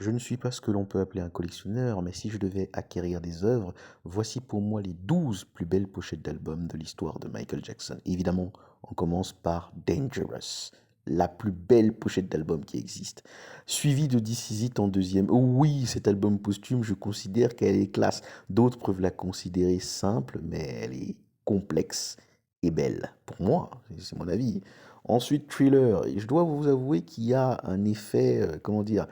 Je ne suis pas ce que l'on peut appeler un collectionneur, mais si je devais acquérir des œuvres, voici pour moi les 12 plus belles pochettes d'albums de l'histoire de Michael Jackson. Évidemment, on commence par Dangerous, la plus belle pochette d'album qui existe. Suivi de This Is It en deuxième. Oh oui, cet album posthume, je considère qu'elle est classe. D'autres peuvent la considérer simple, mais elle est complexe et belle. Pour moi, c'est mon avis. Ensuite, Thriller. Et je dois vous avouer qu'il y a un effet, comment dire,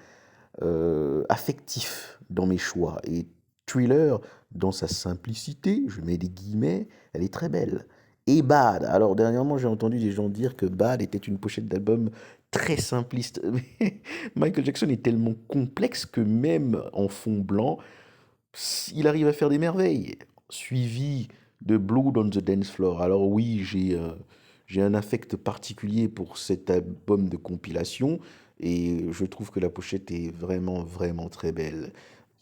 affectif dans mes choix. Et Thriller, dans sa simplicité, je mets des guillemets, elle est très belle. Et Bad. Alors, dernièrement, j'ai entendu des gens dire que Bad était une pochette d'album très simpliste. Mais Michael Jackson est tellement complexe que même en fond blanc, il arrive à faire des merveilles. Suivi de Blood on the Dance Floor. Alors oui, j'ai un affect particulier pour cet album de compilation et je trouve que la pochette est vraiment, vraiment très belle.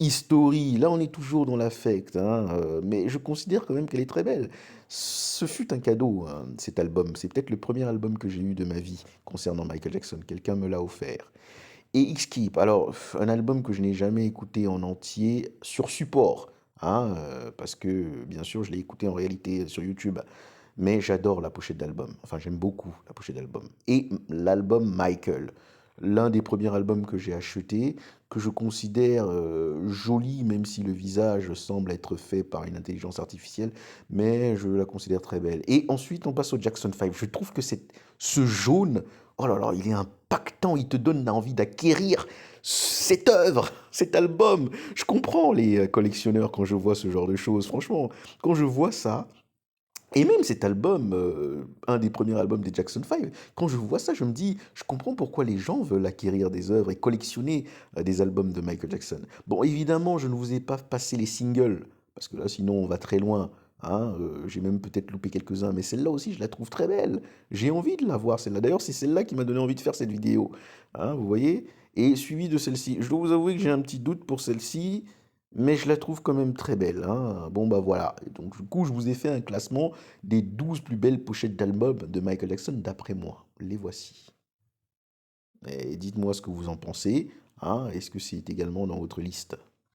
History, là on est toujours dans l'affect, hein, mais je considère quand même qu'elle est très belle. Ce fut un cadeau, hein, cet album. C'est peut-être le premier album que j'ai eu de ma vie concernant Michael Jackson. Quelqu'un me l'a offert. Et X-Keep, alors, un album que je n'ai jamais écouté en entier sur support, hein, parce que bien sûr je l'ai écouté en réalité sur YouTube, mais j'adore la pochette d'album. Enfin, j'aime beaucoup la pochette d'album. Et l'album Michael, l'un des premiers albums que j'ai acheté, que je considère joli, même si le visage semble être fait par une intelligence artificielle, mais je la considère très belle. Et ensuite, on passe au Jackson 5. Je trouve que ce jaune, oh là là, il est impactant, il te donne envie d'acquérir cette œuvre, cet album. Je comprends les collectionneurs quand je vois ce genre de choses. Franchement, quand je vois ça, et même cet album, un des premiers albums des Jackson 5, quand je vois ça, je me dis, je comprends pourquoi les gens veulent acquérir des œuvres et collectionner des albums de Michael Jackson. Bon, évidemment, je ne vous ai pas passé les singles, parce que là, sinon, on va très loin. Hein, j'ai même peut-être loupé quelques-uns, mais celle-là aussi, je la trouve très belle. J'ai envie de la voir, celle-là. D'ailleurs, c'est celle-là qui m'a donné envie de faire cette vidéo. Hein, vous voyez? Et suivi de celle-ci. Je dois vous avouer que j'ai un petit doute pour celle-ci, mais je la trouve quand même très belle. Hein. Bon, bah voilà. Et donc, du coup, je vous ai fait un classement des 12 plus belles pochettes d'albums de Michael Jackson d'après moi. Les voici. Et dites-moi ce que vous en pensez. Hein. Est-ce que c'est également dans votre liste?